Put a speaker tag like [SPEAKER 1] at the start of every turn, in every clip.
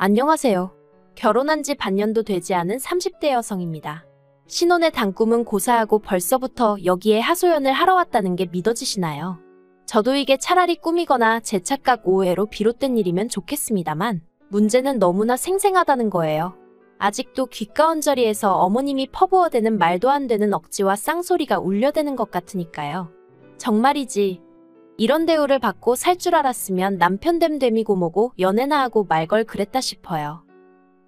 [SPEAKER 1] 안녕하세요. 결혼한 지 반년도 되지 않은 30대 여성입니다. 신혼의 단꿈은 고사하고 벌써부터 여기에 하소연을 하러 왔다는 게 믿어지시나요? 저도 이게 차라리 꿈이거나 제 착각 오해로 비롯된 일이면 좋겠습니다만 문제는 너무나 생생하다는 거예요. 아직도 귓가언저리에서 어머님이 퍼부어대는 말도 안 되는 억지와 쌍소리가 울려대는 것 같으니까요. 정말이지. 이런 대우를 받고 살 줄 알았으면 남편 됨됨이고 뭐고 연애나 하고 말 걸 그랬다 싶어요.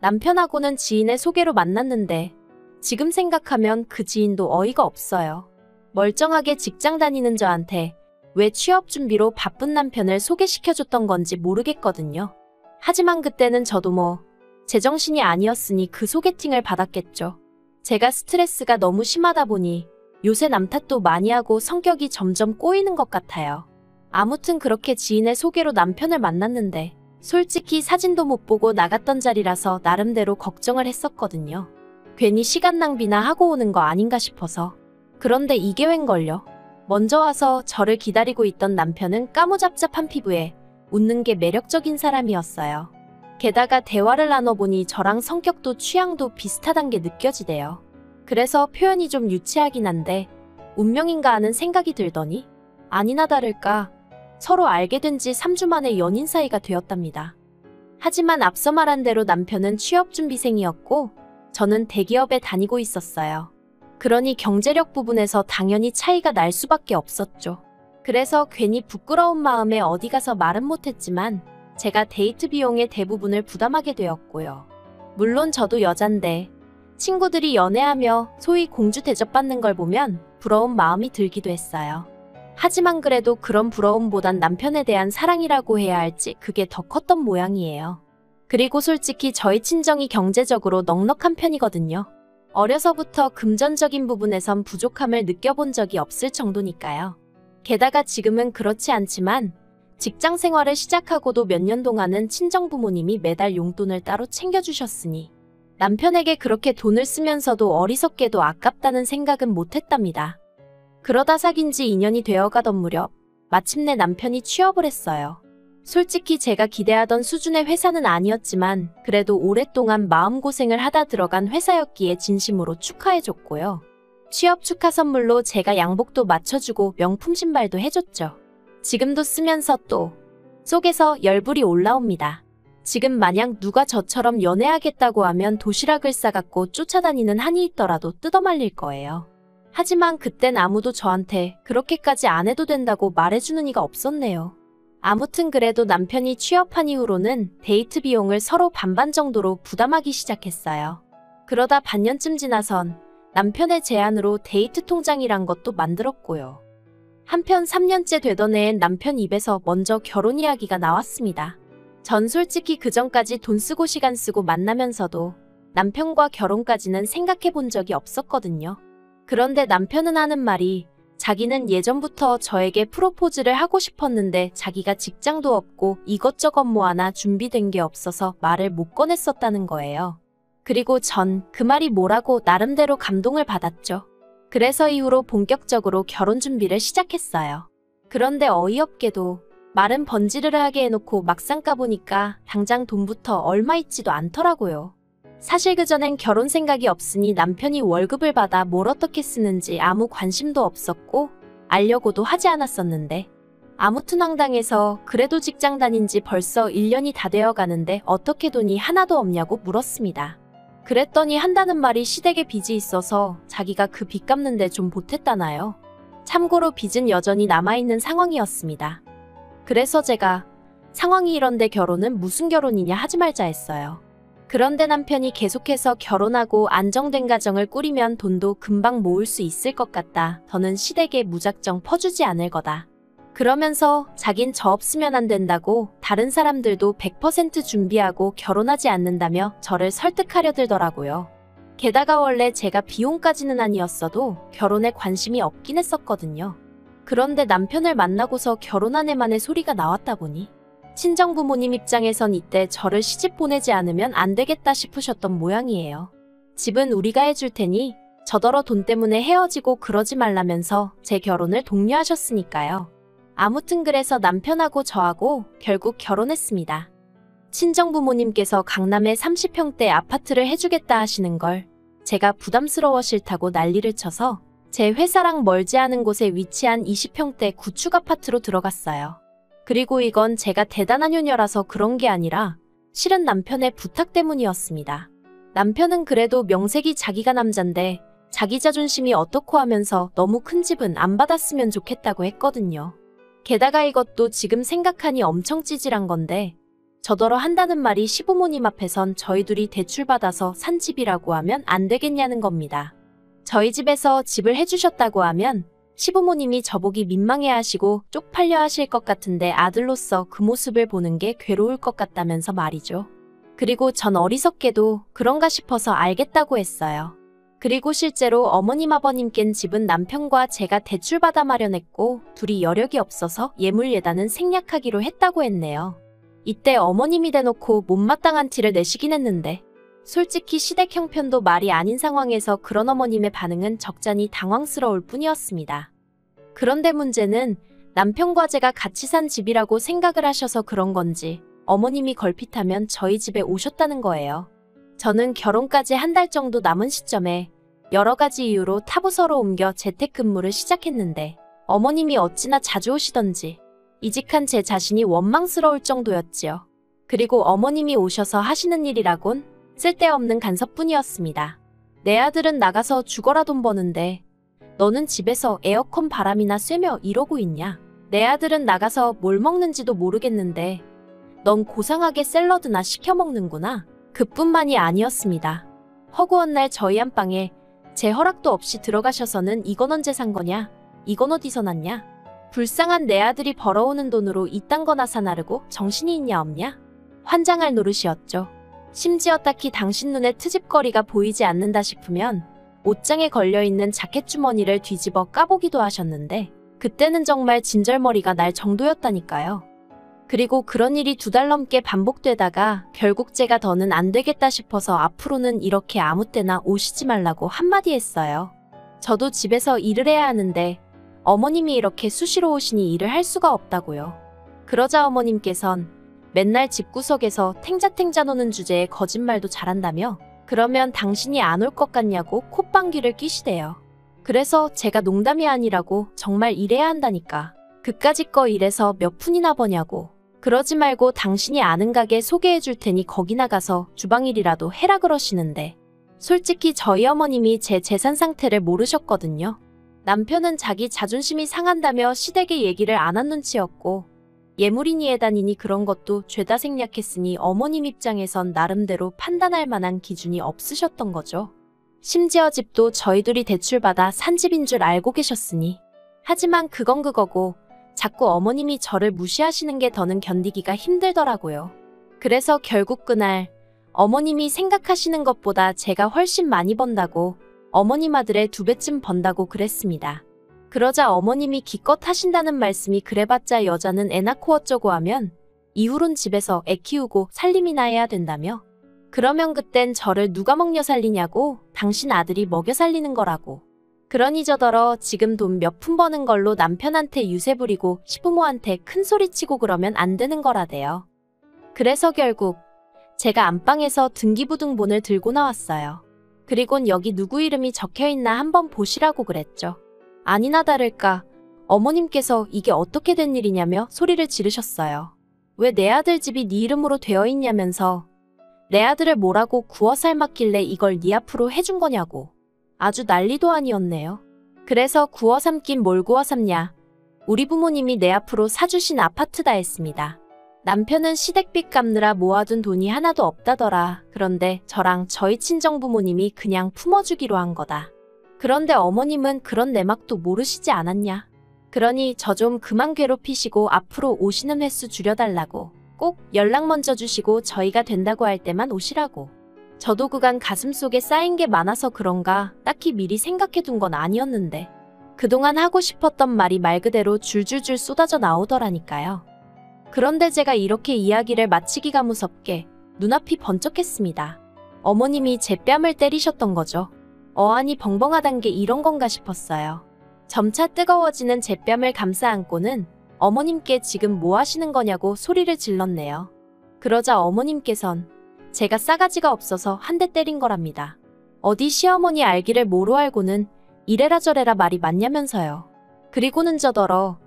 [SPEAKER 1] 남편하고는 지인의 소개로 만났는데 지금 생각하면 그 지인도 어이가 없어요. 멀쩡하게 직장 다니는 저한테 왜 취업 준비로 바쁜 남편을 소개시켜줬던 건지 모르겠거든요. 하지만 그때는 저도 제정신이 아니었으니 그 소개팅을 받았겠죠. 제가 스트레스가 너무 심하다 보니 요새 남 탓도 많이 하고 성격이 점점 꼬이는 것 같아요. 아무튼 그렇게 지인의 소개로 남편을 만났는데 솔직히 사진도 못 보고 나갔던 자리라서 나름대로 걱정을 했었거든요. 괜히 시간 낭비나 하고 오는 거 아닌가 싶어서. 그런데 이게 웬걸요? 먼저 와서 저를 기다리고 있던 남편은 까무잡잡한 피부에 웃는 게 매력적인 사람이었어요. 게다가 대화를 나눠보니 저랑 성격도 취향도 비슷하단 게 느껴지대요. 그래서 표현이 좀 유치하긴 한데 운명인가 하는 생각이 들더니 아니나 다를까 서로 알게 된 지 3주 만에 연인 사이가 되었답니다. 하지만 앞서 말한 대로 남편은 취업준비생이었고 저는 대기업에 다니고 있었어요. 그러니 경제력 부분에서 당연히 차이가 날 수밖에 없었죠. 그래서 괜히 부끄러운 마음에 어디 가서 말은 못했지만 제가 데이트 비용의 대부분을 부담하게 되었고요. 물론 저도 여잔데 친구들이 연애하며 소위 공주 대접받는 걸 보면 부러운 마음이 들기도 했어요. 하지만 그래도 그런 부러움보단 남편에 대한 사랑이라고 해야 할지 그게 더 컸던 모양이에요. 그리고 솔직히 저희 친정이 경제적으로 넉넉한 편이거든요. 어려서부터 금전적인 부분에선 부족함을 느껴본 적이 없을 정도니까요. 게다가 지금은 그렇지 않지만 직장 생활을 시작하고도 몇 년 동안은 친정 부모님이 매달 용돈을 따로 챙겨주셨으니 남편에게 그렇게 돈을 쓰면서도 어리석게도 아깝다는 생각은 못했답니다. 그러다 사귄 지 2년이 되어가던 무렵 마침내 남편이 취업을 했어요. 솔직히 제가 기대하던 수준의 회사는 아니었지만 그래도 오랫동안 마음고생을 하다 들어간 회사였기에 진심으로 축하해줬고요. 취업 축하 선물로 제가 양복도 맞춰주고 명품 신발도 해줬죠. 지금도 쓰면서 또 속에서 열불이 올라옵니다. 지금 만약 누가 저처럼 연애하겠다고 하면 도시락을 싸갖고 쫓아다니는 한이 있더라도 뜯어말릴 거예요. 하지만 그땐 아무도 저한테 그렇게까지 안 해도 된다고 말해주는 이가 없었네요. 아무튼 그래도 남편이 취업한 이후로는 데이트 비용을 서로 반반 정도로 부담하기 시작했어요. 그러다 반년쯤 지나선 남편의 제안으로 데이트 통장이란 것도 만들었고요. 한편 3년째 되던 해엔 남편 입에서 먼저 결혼 이야기가 나왔습니다. 전 솔직히 그전까지 돈 쓰고 시간 쓰고 만나면서도 남편과 결혼까지는 생각해 본 적이 없었거든요. 그런데 남편은 하는 말이 자기는 예전부터 저에게 프로포즈를 하고 싶었는데 자기가 직장도 없고 이것저것 뭐 하나 준비된 게 없어서 말을 못 꺼냈었다는 거예요. 그리고 전 그 말이 뭐라고 나름대로 감동을 받았죠. 그래서 이후로 본격적으로 결혼 준비를 시작했어요. 그런데 어이없게도 말은 번지르르하게 해놓고 막상 까보니까 당장 돈부터 얼마 있지도 않더라고요. 사실 그전엔 결혼 생각이 없으니 남편이 월급을 받아 뭘 어떻게 쓰는지 아무 관심도 없었고 알려고도 하지 않았었는데 아무튼 황당해서 그래도 직장 다닌 지 벌써 1년이 다 되어 가는데 어떻게 돈이 하나도 없냐고 물었습니다. 그랬더니 한다는 말이 시댁에 빚이 있어서 자기가 그 빚 갚는데 좀 보탰다나요. 참고로 빚은 여전히 남아있는 상황이었습니다. 그래서 제가 상황이 이런데 결혼은 무슨 결혼이냐 하지 말자 했어요. 그런데 남편이 계속해서 결혼하고 안정된 가정을 꾸리면 돈도 금방 모을 수 있을 것 같다. 더는 시댁에 무작정 퍼주지 않을 거다. 그러면서 자긴 저 없으면 안 된다고 다른 사람들도 100% 준비하고 결혼하지 않는다며 저를 설득하려 들더라고요. 게다가 원래 제가 비용까지는 아니었어도 결혼에 관심이 없긴 했었거든요. 그런데 남편을 만나고서 결혼한 해만의 소리가 나왔다 보니 친정 부모님 입장에선 이때 저를 시집 보내지 않으면 안 되겠다 싶으셨던 모양이에요. 집은 우리가 해줄 테니 저더러 돈 때문에 헤어지고 그러지 말라면서 제 결혼을 독려하셨으니까요. 아무튼 그래서 남편하고 저하고 결국 결혼했습니다. 친정부모님께서 강남에 30평대 아파트를 해주겠다 하시는 걸 제가 부담스러워 싫다고 난리를 쳐서 제 회사랑 멀지 않은 곳에 위치한 20평대 구축 아파트로 들어갔어요. 그리고 이건 제가 대단한 효녀라서 그런 게 아니라 실은 남편의 부탁 때문이었습니다. 남편은 그래도 명색이 자기가 남잔데 자기 자존심이 어떻고 하면서 너무 큰 집은 안 받았으면 좋겠다고 했거든요. 게다가 이것도 지금 생각하니 엄청 찌질한 건데 저더러 한다는 말이 시부모님 앞에선 저희 둘이 대출받아서 산 집이라고 하면 안 되겠냐는 겁니다. 저희 집에서 집을 해주셨다고 하면 시부모님이 저보기 민망해하시고 쪽팔려 하실 것 같은데 아들로서 그 모습을 보는 게 괴로울 것 같다면서 말이죠. 그리고 전 어리석게도 그런가 싶어서 알겠다고 했어요. 그리고 실제로 어머님 아버님껜 집은 남편과 제가 대출받아 마련했고 둘이 여력이 없어서 예물예단은 생략하기로 했다고 했네요. 이때 어머님이 대놓고 못마땅한 티를 내시긴 했는데 솔직히 시댁 형편도 말이 아닌 상황에서 그런 어머님의 반응은 적잖이 당황스러울 뿐이었습니다. 그런데 문제는 남편과 제가 같이 산 집이라고 생각을 하셔서 그런 건지 어머님이 걸핏하면 저희 집에 오셨다는 거예요. 저는 결혼까지 한 달 정도 남은 시점에 여러 가지 이유로 타부서로 옮겨 재택근무를 시작했는데 어머님이 어찌나 자주 오시던지 이직한 제 자신이 원망스러울 정도였지요. 그리고 어머님이 오셔서 하시는 일이라곤 쓸데없는 간섭뿐이었습니다. 내 아들은 나가서 죽어라 돈 버는데 너는 집에서 에어컨 바람이나 쐬며 이러고 있냐? 내 아들은 나가서 뭘 먹는지도 모르겠는데 넌 고상하게 샐러드나 시켜 먹는구나. 그뿐만이 아니었습니다. 허구한 날 저희 안방에 제 허락도 없이 들어가셔서는 이건 언제 산 거냐? 이건 어디서 났냐? 불쌍한 내 아들이 벌어오는 돈으로 이딴 거나 사 나르고 정신이 있냐 없냐? 환장할 노릇이었죠. 심지어 딱히 당신 눈에 트집거리가 보이지 않는다 싶으면 옷장에 걸려있는 자켓 주머니를 뒤집어 까보기도 하셨는데 그때는 정말 진절머리가 날 정도였다니까요. 그리고 그런 일이 2달 넘게 반복되다가 결국 제가 더는 안 되겠다 싶어서 앞으로는 이렇게 아무 때나 오시지 말라고 한마디 했어요. 저도 집에서 일을 해야 하는데 어머님이 이렇게 수시로 오시니 일을 할 수가 없다고요. 그러자 어머님께선 맨날 집구석에서 탱자탱자 노는 주제에 거짓말도 잘한다며 그러면 당신이 안 올 것 같냐고 콧방귀를 끼시대요. 그래서 제가 농담이 아니라고 정말 일해야 한다니까. 그까짓 거 일해서 몇 푼이나 버냐고. 그러지 말고 당신이 아는 가게 소개해 줄 테니 거기 나가서 주방일이라도 해라 그러시는데 솔직히 저희 어머님이 제 재산 상태를 모르셨거든요. 남편은 자기 자존심이 상한다며 시댁에 얘기를 안 한 눈치였고 예물이니 예단이니 그런 것도 죄다 생략했으니 어머님 입장에선 나름대로 판단할 만한 기준이 없으셨던 거죠. 심지어 집도 저희 둘이 대출받아 산 집인 줄 알고 계셨으니. 하지만 그건 그거고 자꾸 어머님이 저를 무시하시는 게 더는 견디기가 힘들더라고요. 그래서 결국 그날 어머님이 생각하시는 것보다 제가 훨씬 많이 번다고 어머님 아들의 2배쯤 번다고 그랬습니다. 그러자 어머님이 기껏 하신다는 말씀이 그래봤자 여자는 애 낳고 어쩌고 하면 이후론 집에서 애 키우고 살림이나 해야 된다며 그러면 그땐 저를 누가 먹여 살리냐고 당신 아들이 먹여 살리는 거라고. 그러니 저더러 지금 돈 몇 푼 버는 걸로 남편한테 유세 부리고 시부모한테 큰 소리 치고 그러면 안 되는 거라대요. 그래서 결국 제가 안방에서 등기부등본을 들고 나왔어요. 그리곤 여기 누구 이름이 적혀있나 한번 보시라고 그랬죠. 아니나 다를까 어머님께서 이게 어떻게 된 일이냐며 소리를 지르셨어요. 왜 내 아들 집이 네 이름으로 되어 있냐면서 내 아들을 뭐라고 구워 삶았길래 이걸 네 앞으로 해준 거냐고. 아주 난리도 아니었네요. 그래서 구워 삶긴 뭘 구워 삶냐. 우리 부모님이 내 앞으로 사주신 아파트다 했습니다. 남편은 시댁빚 갚느라 모아둔 돈이 하나도 없다더라. 그런데 저랑 저희 친정부모님이 그냥 품어주기로 한 거다. 그런데 어머님은 그런 내막도 모르시지 않았냐. 그러니 저 좀 그만 괴롭히시고 앞으로 오시는 횟수 줄여달라고. 꼭 연락 먼저 주시고 저희가 된다고 할 때만 오시라고. 저도 그간 가슴속에 쌓인 게 많아서 그런가 딱히 미리 생각해둔 건 아니었는데 그동안 하고 싶었던 말이 말 그대로 줄줄줄 쏟아져 나오더라니까요. 그런데 제가 이렇게 이야기를 마치기가 무섭게 눈앞이 번쩍했습니다. 어머님이 제 뺨을 때리셨던 거죠. 어안이 벙벙하단 게 이런 건가 싶었어요. 점차 뜨거워지는 제 뺨을 감싸 안고는 어머님께 지금 뭐 하시는 거냐고 소리를 질렀네요. 그러자 어머님께선 제가 싸가지가 없어서 한 대 때린 거랍니다. 어디 시어머니 알기를 뭐로 알고는 이래라 저래라 말이 많냐면서요. 그리고는 저더러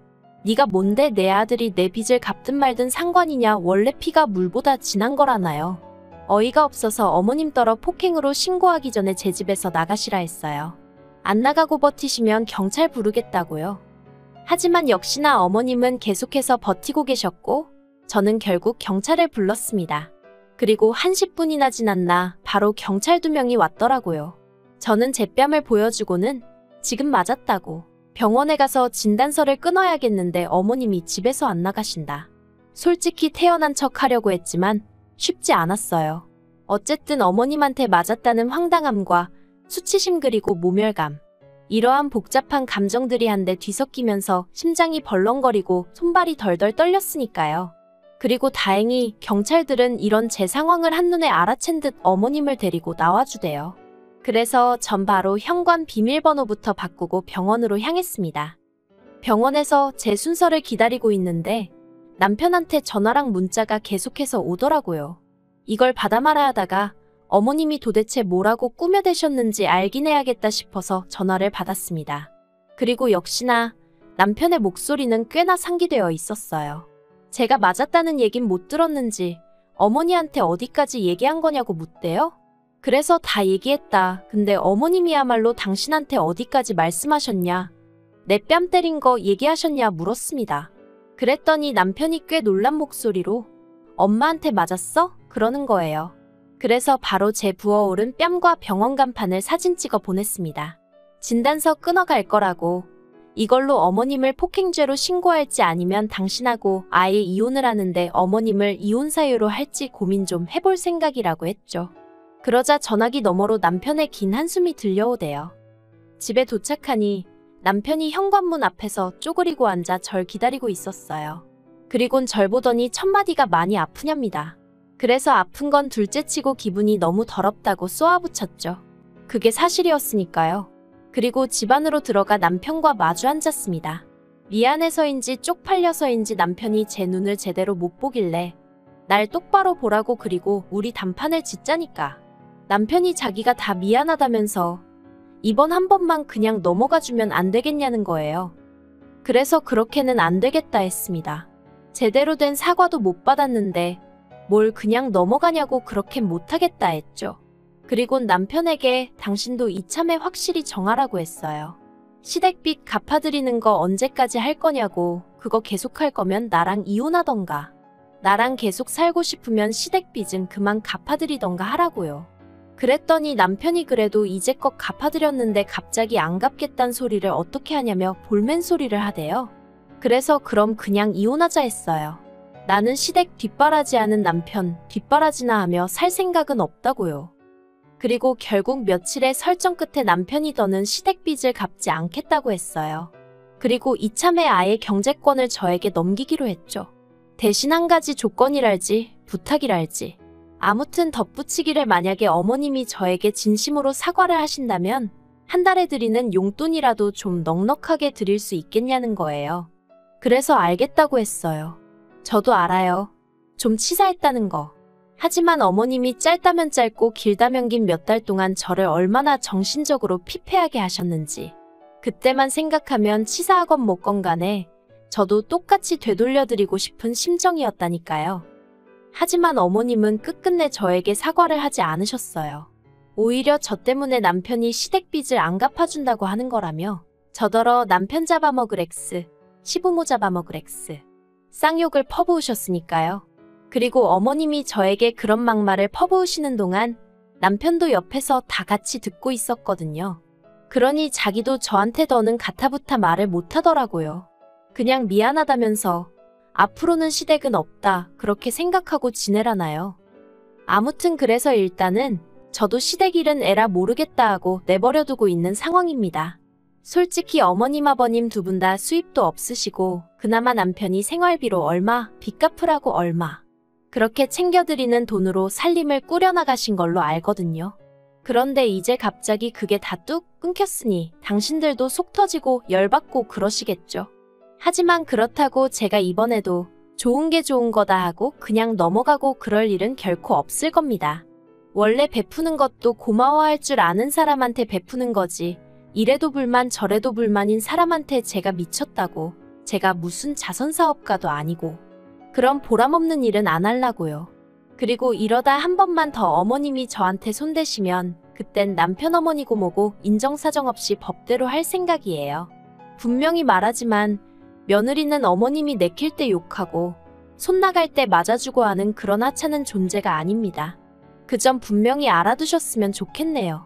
[SPEAKER 1] 네가 뭔데 내 아들이 내 빚을 갚든 말든 상관이냐, 원래 피가 물보다 진한 거라나요. 어이가 없어서 어머님 떨어 폭행으로 신고하기 전에 제 집에서 나가시라 했어요. 안 나가고 버티시면 경찰 부르겠다고요. 하지만 역시나 어머님은 계속해서 버티고 계셨고 저는 결국 경찰을 불렀습니다. 그리고 한 10분이나 지났나 바로 경찰 2명이 왔더라고요. 저는 제 뺨을 보여주고는 지금 맞았다고 병원에 가서 진단서를 끊어야겠는데 어머님이 집에서 안 나가신다. 솔직히 태어난 척 하려고 했지만 쉽지 않았어요. 어쨌든 어머님한테 맞았다는 황당함과 수치심 그리고 모멸감, 이러한 복잡한 감정들이 한데 뒤섞이면서 심장이 벌렁거리고 손발이 덜덜 떨렸으니까요. 그리고 다행히 경찰들은 이런 제 상황을 한눈에 알아챈 듯 어머님을 데리고 나와주대요. 그래서 전 바로 현관 비밀번호부터 바꾸고 병원으로 향했습니다. 병원에서 제 순서를 기다리고 있는데 남편한테 전화랑 문자가 계속해서 오더라고요. 이걸 받아 말아야 하다가 어머님이 도대체 뭐라고 꾸며대셨는지 알긴 해야겠다 싶어서 전화를 받았습니다. 그리고 역시나 남편의 목소리는 꽤나 상기되어 있었어요. 제가 맞았다는 얘긴 못 들었는지 어머니한테 어디까지 얘기한 거냐고 묻대요. 그래서 다 얘기했다. 근데 어머님이야말로 당신한테 어디까지 말씀하셨냐, 내 뺨 때린 거 얘기하셨냐 물었습니다. 그랬더니 남편이 꽤 놀란 목소리로 엄마한테 맞았어? 그러는 거예요. 그래서 바로 제 부어오른 뺨과 병원 간판을 사진 찍어 보냈습니다. 진단서 끊어갈 거라고, 이걸로 어머님을 폭행죄로 신고할지 아니면 당신하고 아예 이혼을 하는데 어머님을 이혼 사유로 할지 고민 좀 해볼 생각이라고 했죠. 그러자 전화기 너머로 남편의 긴 한숨이 들려오대요. 집에 도착하니 남편이 현관문 앞에서 쪼그리고 앉아 절 기다리고 있었어요. 그리곤 절 보더니 첫마디가 많이 아프냐입니다. 그래서 아픈 건 둘째치고 기분이 너무 더럽다고 쏘아붙였죠. 그게 사실이었으니까요. 그리고 집 안으로 들어가 남편과 마주 앉았습니다. 미안해서인지 쪽팔려서인지 남편이 제 눈을 제대로 못 보길래 날 똑바로 보라고, 그리고 우리 단판을 짓자니까. 남편이 자기가 다 미안하다면서 이번 한 번만 그냥 넘어가주면 안 되겠냐는 거예요. 그래서 그렇게는 안 되겠다 했습니다. 제대로 된 사과도 못 받았는데 뭘 그냥 넘어가냐고 그렇게 못하겠다 했죠. 그리곤 남편에게 당신도 이참에 확실히 정하라고 했어요. 시댁빚 갚아드리는 거 언제까지 할 거냐고, 그거 계속 할 거면 나랑 이혼하던가, 나랑 계속 살고 싶으면 시댁빚은 그만 갚아드리던가 하라고요. 그랬더니 남편이 그래도 이제껏 갚아드렸는데 갑자기 안 갚겠단 소리를 어떻게 하냐며 볼멘 소리를 하대요. 그래서 그럼 그냥 이혼하자 했어요. 나는 시댁 뒷바라지하는 남편 뒷바라지나 하며 살 생각은 없다고요. 그리고 결국 며칠의 설정 끝에 남편이 더는 시댁빚을 갚지 않겠다고 했어요. 그리고 이참에 아예 경제권을 저에게 넘기기로 했죠. 대신 한 가지 조건이랄지 부탁이랄지, 아무튼 덧붙이기를 만약에 어머님이 저에게 진심으로 사과를 하신다면 한 달에 드리는 용돈이라도 좀 넉넉하게 드릴 수 있겠냐는 거예요. 그래서 알겠다고 했어요. 저도 알아요. 좀 치사했다는 거. 하지만 어머님이 짧다면 짧고 길다면 긴 몇 달 동안 저를 얼마나 정신적으로 피폐하게 하셨는지 그때만 생각하면 치사하건 뭐건 간에 저도 똑같이 되돌려드리고 싶은 심정이었다니까요. 하지만 어머님은 끝끝내 저에게 사과를 하지 않으셨어요. 오히려 저 때문에 남편이 시댁빚을 안 갚아준다고 하는 거라며 저더러 남편 잡아먹을 X, 시부모 잡아먹을 X, 쌍욕을 퍼부으셨으니까요. 그리고 어머님이 저에게 그런 막말을 퍼부으시는 동안 남편도 옆에서 다 같이 듣고 있었거든요. 그러니 자기도 저한테 더는 가타부타 말을 못하더라고요. 그냥 미안하다면서 앞으로는 시댁은 없다 그렇게 생각하고 지내라나요. 아무튼 그래서 일단은 저도 시댁 일은 에라 모르겠다 하고 내버려두고 있는 상황입니다. 솔직히 어머님 아버님 두 분 다 수입도 없으시고 그나마 남편이 생활비로 얼마, 빚 갚으라고 얼마 그렇게 챙겨드리는 돈으로 살림을 꾸려나가신 걸로 알거든요. 그런데 이제 갑자기 그게 다 뚝 끊겼으니 당신들도 속 터지고 열받고 그러시겠죠. 하지만 그렇다고 제가 이번에도 좋은 게 좋은 거다 하고 그냥 넘어가고 그럴 일은 결코 없을 겁니다. 원래 베푸는 것도 고마워할 줄 아는 사람한테 베푸는 거지. 이래도 불만 저래도 불만인 사람한테 제가 미쳤다고. 제가 무슨 자선사업가도 아니고. 그런 보람없는 일은 안 하려고요. 그리고 이러다 한 번만 더 어머님이 저한테 손대시면 그땐 남편 어머니고 뭐고 인정사정 없이 법대로 할 생각이에요. 분명히 말하지만 며느리는 어머님이 내킬 때 욕하고 손 나갈 때 맞아주고 하는 그런 하찮은 존재가 아닙니다. 그 점 분명히 알아두셨으면 좋겠네요.